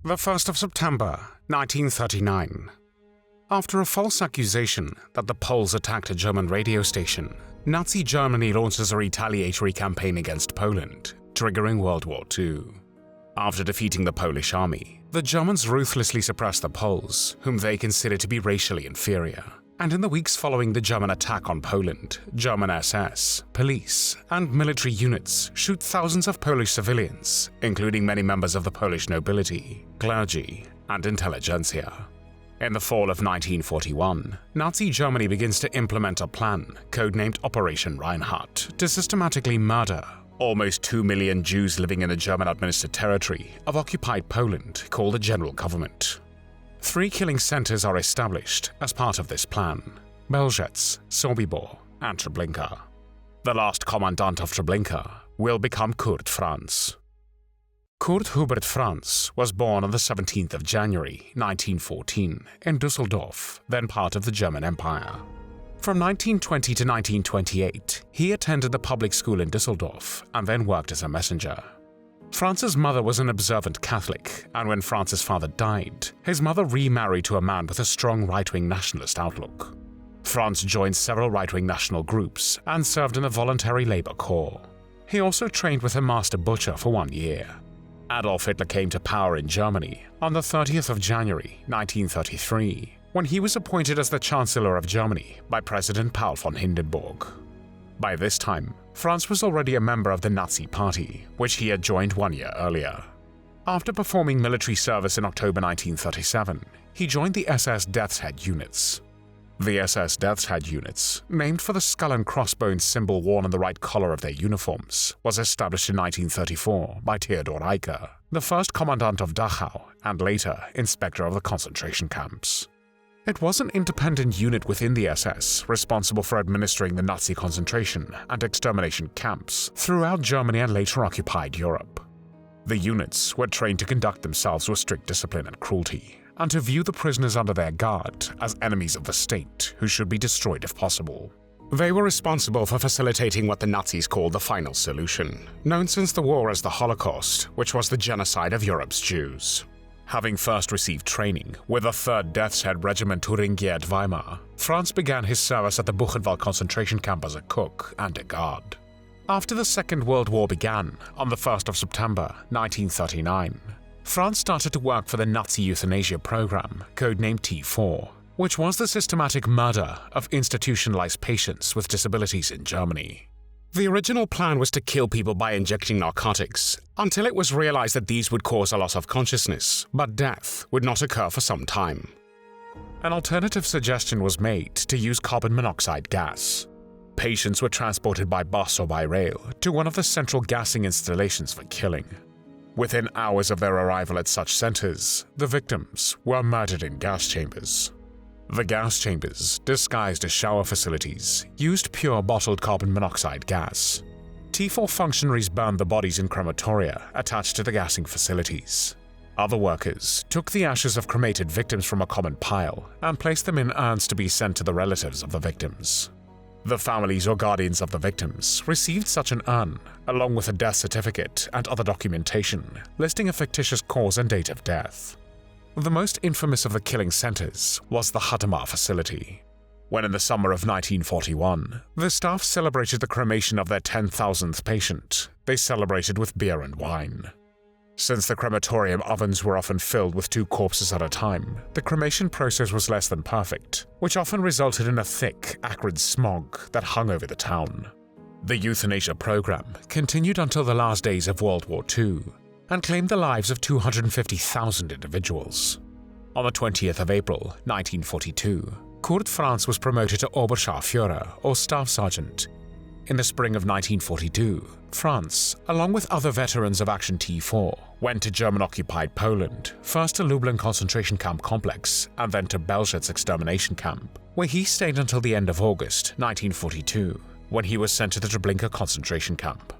The 1st of September, 1939. After a false accusation that the Poles attacked a German radio station, Nazi Germany launches a retaliatory campaign against Poland, triggering World War II. After defeating the Polish army, the Germans ruthlessly suppress the Poles, whom they consider to be racially inferior. And in the weeks following the German attack on Poland, German SS, police, and military units shoot thousands of Polish civilians, including many members of the Polish nobility, clergy, and intelligentsia. In the fall of 1941, Nazi Germany begins to implement a plan, codenamed Operation Reinhard, to systematically murder almost 2 million Jews living in the German-administered territory of occupied Poland called the General Government. 3 killing centers are established as part of this plan: Bełżec, Sobibor, and Treblinka. The last Commandant of Treblinka will become Kurt Franz. Kurt Hubert Franz was born on the 17th of January, 1914, in Düsseldorf, then part of the German Empire. From 1920 to 1928, he attended the public school in Düsseldorf and then worked as a messenger. Franz's mother was an observant Catholic, and when Franz's father died, his mother remarried to a man with a strong right-wing nationalist outlook. Franz joined several right-wing national groups and served in the Voluntary Labor Corps. He also trained with a master butcher for 1 year. Adolf Hitler came to power in Germany on the 30th of January, 1933, when he was appointed as the Chancellor of Germany by President Paul von Hindenburg. By this time, Franz was already a member of the Nazi Party, which he had joined 1 year earlier. After performing military service in October 1937, he joined the SS Death's Head units. The SS Death's Head units, named for the skull and crossbones symbol worn on the right collar of their uniforms, was established in 1934 by Theodor Eicke, the first Commandant of Dachau and later Inspector of the concentration camps. It was an independent unit within the SS responsible for administering the Nazi concentration and extermination camps throughout Germany and later occupied Europe. The units were trained to conduct themselves with strict discipline and cruelty, and to view the prisoners under their guard as enemies of the state who should be destroyed if possible. They were responsible for facilitating what the Nazis called the final solution, known since the war as the Holocaust, which was the genocide of Europe's Jews. Having first received training with the 3rd Death's Head Regiment Thuringia at Weimar, Franz began his service at the Buchenwald concentration camp as a cook and a guard. After the Second World War began, on the 1st of September 1939, Franz started to work for the Nazi euthanasia program, codenamed T4, which was the systematic murder of institutionalized patients with disabilities in Germany. The original plan was to kill people by injecting narcotics, until it was realized that these would cause a loss of consciousness, but death would not occur for some time. An alternative suggestion was made to use carbon monoxide gas. Patients were transported by bus or by rail to one of the central gassing installations for killing. Within hours of their arrival at such centers, the victims were murdered in gas chambers. The gas chambers, disguised as shower facilities, used pure bottled carbon monoxide gas. T4 functionaries burned the bodies in crematoria attached to the gassing facilities. Other workers took the ashes of cremated victims from a common pile and placed them in urns to be sent to the relatives of the victims. The families or guardians of the victims received such an urn, along with a death certificate and other documentation listing a fictitious cause and date of death. The most infamous of the killing centers was the Hadamar facility. When in the summer of 1941, the staff celebrated the cremation of their 10,000th patient, they celebrated with beer and wine. Since the crematorium ovens were often filled with 2 corpses at a time, the cremation process was less than perfect, which often resulted in a thick, acrid smog that hung over the town. The euthanasia program continued until the last days of World War II, and claimed the lives of 250,000 individuals. On the 20th of April, 1942, Kurt Franz was promoted to Oberscharführer, or Staff Sergeant. In the spring of 1942, Franz, along with other veterans of Action T4, went to German-occupied Poland, first to Lublin concentration camp complex and then to Bełżec extermination camp, where he stayed until the end of August 1942, when he was sent to the Treblinka concentration camp.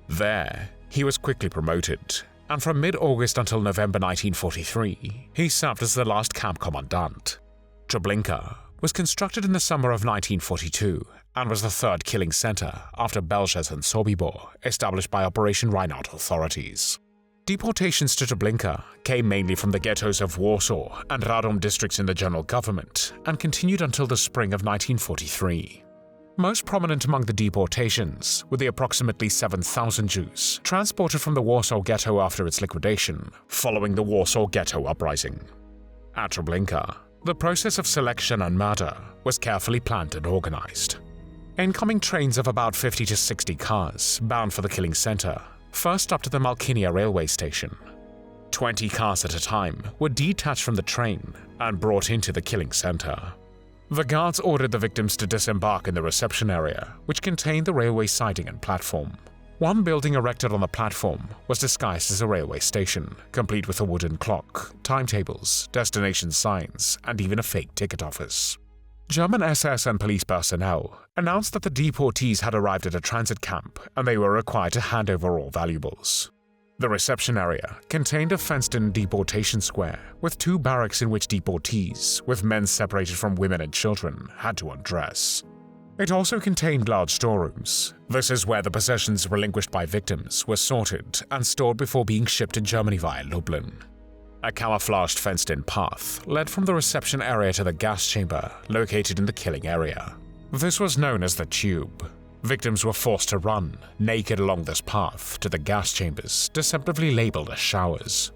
There, he was quickly promoted, and from mid-August until November 1943, he served as the last camp commandant. Treblinka was constructed in the summer of 1942 and was the 3rd killing center after Bełżec and Sobibor, established by Operation Reinhard authorities. Deportations to Treblinka came mainly from the ghettos of Warsaw and Radom districts in the general government and continued until the spring of 1943. Most prominent among the deportations were the approximately 7,000 Jews transported from the Warsaw Ghetto after its liquidation, following the Warsaw Ghetto Uprising. At Treblinka, the process of selection and murder was carefully planned and organized. Incoming trains of about 50 to 60 cars bound for the killing center first stopped at the Malkinia railway station. 20 cars at a time were detached from the train and brought into the killing center. The guards ordered the victims to disembark in the reception area, which contained the railway siding and platform. One building erected on the platform was disguised as a railway station, complete with a wooden clock, timetables, destination signs, and even a fake ticket office. German SS and police personnel announced that the deportees had arrived at a transit camp and they were required to hand over all valuables. The reception area contained a fenced-in deportation square with 2 barracks in which deportees, with men separated from women and children, had to undress. It also contained large storerooms. This is where the possessions relinquished by victims were sorted and stored before being shipped to Germany via Lublin. A camouflaged fenced-in path led from the reception area to the gas chamber located in the killing area. This was known as the tube. Victims were forced to run, naked along this path, to the gas chambers, deceptively labeled as showers.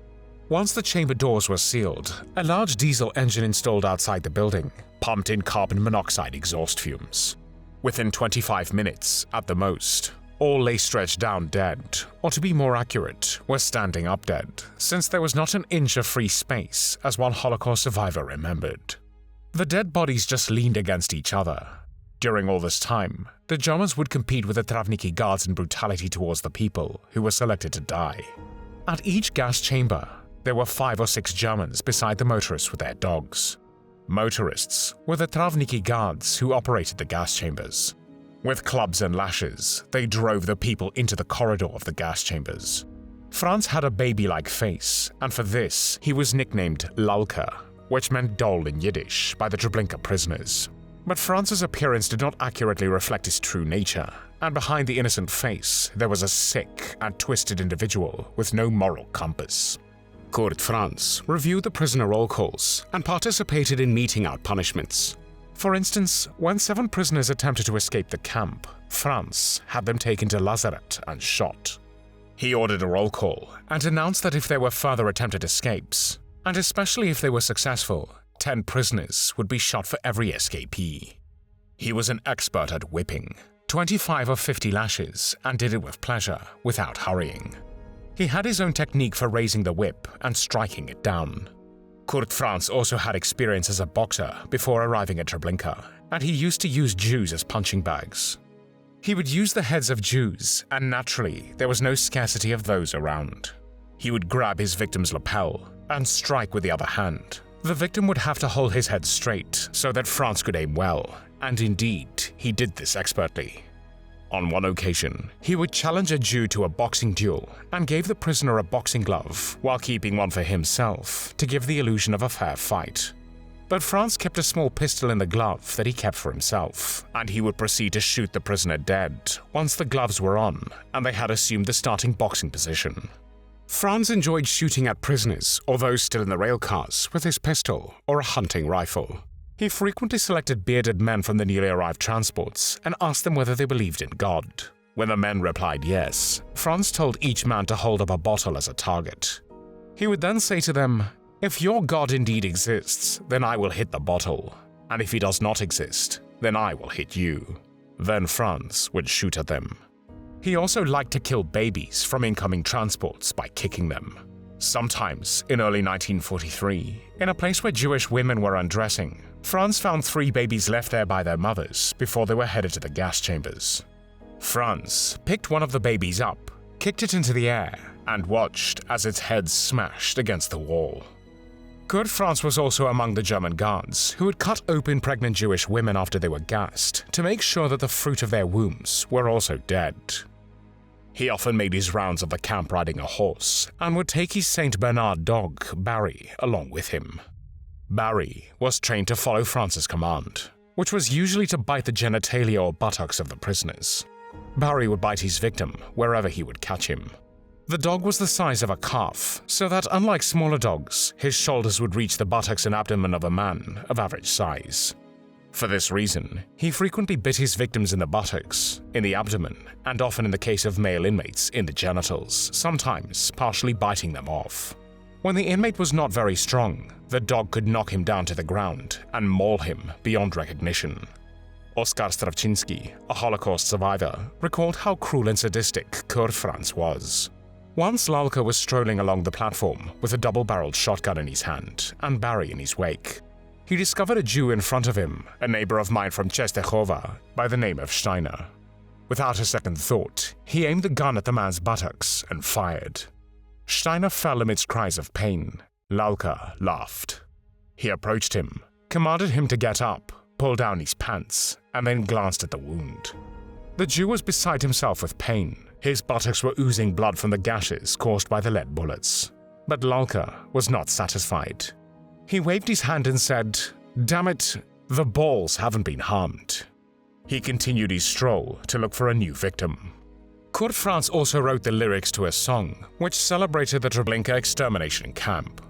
Once the chamber doors were sealed, a large diesel engine installed outside the building pumped in carbon monoxide exhaust fumes. Within 25 minutes, at the most, all lay stretched down dead, or to be more accurate, were standing up dead, since there was not an inch of free space, as one Holocaust survivor remembered. The dead bodies just leaned against each other. During all this time, the Germans would compete with the Trawniki guards in brutality towards the people who were selected to die. At each gas chamber, there were 5 or 6 Germans beside the motorists with their dogs. Motorists were the Trawniki guards who operated the gas chambers. With clubs and lashes, they drove the people into the corridor of the gas chambers. Franz had a baby-like face, and for this, he was nicknamed Lalka, which meant doll in Yiddish, by the Treblinka prisoners. But Franz's appearance did not accurately reflect his true nature, and behind the innocent face, there was a sick and twisted individual with no moral compass. Kurt Franz reviewed the prisoner roll calls and participated in meting out punishments. For instance, when 7 prisoners attempted to escape the camp, Franz had them taken to lazaret and shot. He ordered a roll call and announced that if there were further attempted escapes, and especially if they were successful, 10 prisoners would be shot for every escapee. He was an expert at whipping, 25 or 50 lashes, and did it with pleasure, without hurrying. He had his own technique for raising the whip and striking it down. Kurt Franz also had experience as a boxer before arriving at Treblinka, and he used to use Jews as punching bags. He would use the heads of Jews, and naturally, there was no scarcity of those around. He would grab his victim's lapel and strike with the other hand. The victim would have to hold his head straight so that Franz could aim well, and indeed, he did this expertly. On one occasion, he would challenge a Jew to a boxing duel and gave the prisoner a boxing glove while keeping one for himself to give the illusion of a fair fight. But Franz kept a small pistol in the glove that he kept for himself, and he would proceed to shoot the prisoner dead once the gloves were on and they had assumed the starting boxing position. Franz enjoyed shooting at prisoners or those still in the railcars with his pistol or a hunting rifle. He frequently selected bearded men from the newly arrived transports and asked them whether they believed in God. When the men replied yes, Franz told each man to hold up a bottle as a target. He would then say to them, "If your God indeed exists, then I will hit the bottle, and if he does not exist, then I will hit you." Then Franz would shoot at them. He also liked to kill babies from incoming transports by kicking them. Sometimes, in early 1943, in a place where Jewish women were undressing, Franz found 3 babies left there by their mothers before they were headed to the gas chambers. Franz picked one of the babies up, kicked it into the air, and watched as its head smashed against the wall. Kurt Franz was also among the German guards who would cut open pregnant Jewish women after they were gassed to make sure that the fruit of their wombs were also dead. He often made his rounds of the camp riding a horse and would take his Saint Bernard dog, Barry, along with him. Barry was trained to follow Franz's command, which was usually to bite the genitalia or buttocks of the prisoners. Barry would bite his victim wherever he would catch him. The dog was the size of a calf, so that unlike smaller dogs, his shoulders would reach the buttocks and abdomen of a man of average size. For this reason, he frequently bit his victims in the buttocks, in the abdomen, and often in the case of male inmates, in the genitals, sometimes partially biting them off. When the inmate was not very strong, the dog could knock him down to the ground and maul him beyond recognition. Oskar Strawczynski, a Holocaust survivor, recalled how cruel and sadistic Kurt Franz was. Once Lalka was strolling along the platform with a double-barreled shotgun in his hand and Barry in his wake. He discovered a Jew in front of him, a neighbor of mine from Częstochowa, by the name of Steiner. Without a second thought, he aimed the gun at the man's buttocks and fired. Steiner fell amidst cries of pain. Lalka laughed. He approached him, commanded him to get up, pull down his pants, and then glanced at the wound. The Jew was beside himself with pain. His buttocks were oozing blood from the gashes caused by the lead bullets. But Lalka was not satisfied. He waved his hand and said, "Damn it, the balls haven't been harmed." He continued his stroll to look for a new victim. Kurt Franz also wrote the lyrics to a song which celebrated the Treblinka extermination camp.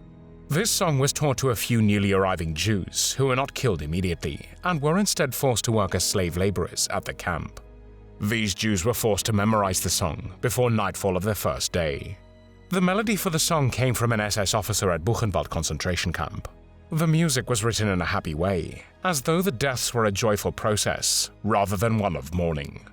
This song was taught to a few newly arriving Jews who were not killed immediately and were instead forced to work as slave laborers at the camp. These Jews were forced to memorize the song before nightfall of their first day. The melody for the song came from an SS officer at Buchenwald concentration camp. The music was written in a happy way, as though the deaths were a joyful process rather than one of mourning.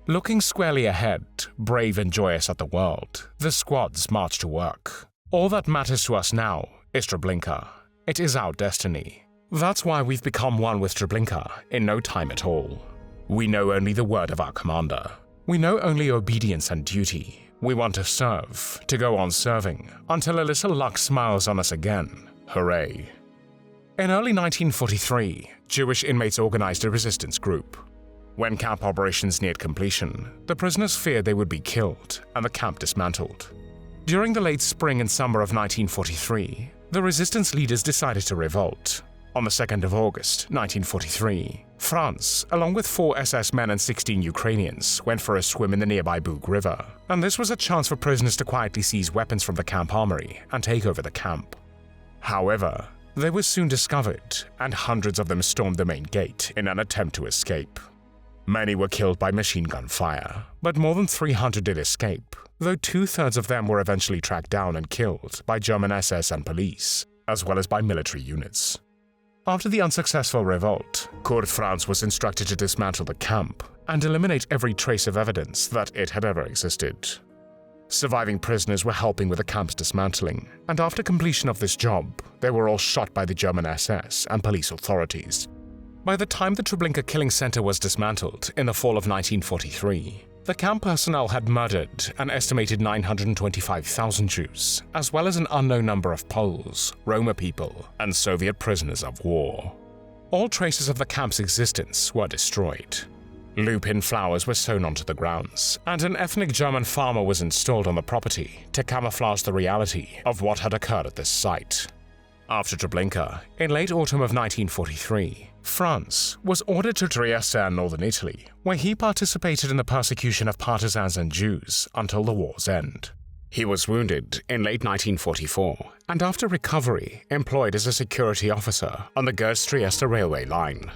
Looking squarely ahead, brave and joyous at the world, the squads marched to work. All that matters to us now is Treblinka. It is our destiny. That's why we've become one with Treblinka in no time at all. We know only the word of our commander. We know only obedience and duty. We want to serve, to go on serving, until a little luck smiles on us again. Hooray. In early 1943, Jewish inmates organized a resistance group. When camp operations neared completion, the prisoners feared they would be killed and the camp dismantled. During the late spring and summer of 1943, the resistance leaders decided to revolt. On the 2nd of August, 1943, Franz, along with 4 SS men and 16 Ukrainians, went for a swim in the nearby Bug River, and this was a chance for prisoners to quietly seize weapons from the camp armory and take over the camp. However, they were soon discovered, and hundreds of them stormed the main gate in an attempt to escape. Many were killed by machine gun fire, but more than 300 did escape, though 2/3 of them were eventually tracked down and killed by German SS and police, as well as by military units. After the unsuccessful revolt, Kurt Franz was instructed to dismantle the camp and eliminate every trace of evidence that it had ever existed. Surviving prisoners were helping with the camp's dismantling, and after completion of this job, they were all shot by the German SS and police authorities. By the time the Treblinka killing center was dismantled in the fall of 1943, the camp personnel had murdered an estimated 925,000 Jews, as well as an unknown number of Poles, Roma people, and Soviet prisoners of war. All traces of the camp's existence were destroyed. Lupin flowers were sown onto the grounds, and an ethnic German farmer was installed on the property to camouflage the reality of what had occurred at this site. After Treblinka, in late autumn of 1943, Franz was ordered to Trieste and northern Italy, where he participated in the persecution of partisans and Jews until the war's end. He was wounded in late 1944, and after recovery, employed as a security officer on the Gers-Trieste railway line.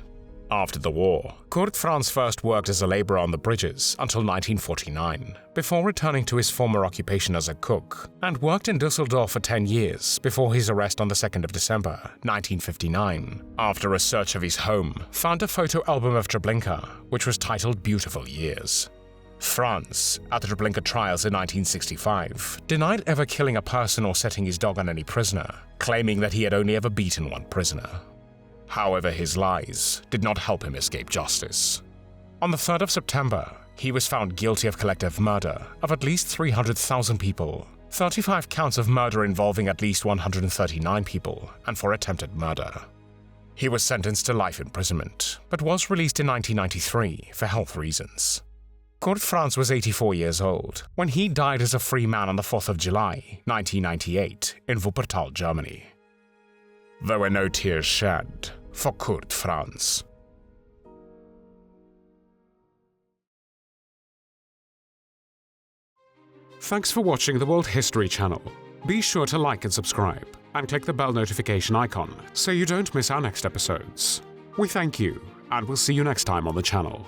After the war, Kurt Franz first worked as a laborer on the bridges until 1949, before returning to his former occupation as a cook, and worked in Düsseldorf for 10 years before his arrest on the 2nd of December, 1959, after a search of his home found a photo album of Treblinka, which was titled Beautiful Years. Franz, at the Treblinka trials in 1965, denied ever killing a person or setting his dog on any prisoner, claiming that he had only ever beaten one prisoner. However, his lies did not help him escape justice. On the 3rd of September, he was found guilty of collective murder of at least 300,000 people, 35 counts of murder involving at least 139 people, and for attempted murder. He was sentenced to life imprisonment, but was released in 1993 for health reasons. Kurt Franz was 84 years old when he died as a free man on the 4th of July, 1998, in Wuppertal, Germany. There were no tears shed for Kurt Franz. Thanks for watching the World History channel. Be sure to like and subscribe, and click the bell notification icon so you don't miss our next episodes. We thank you, and we'll see you next time on the channel.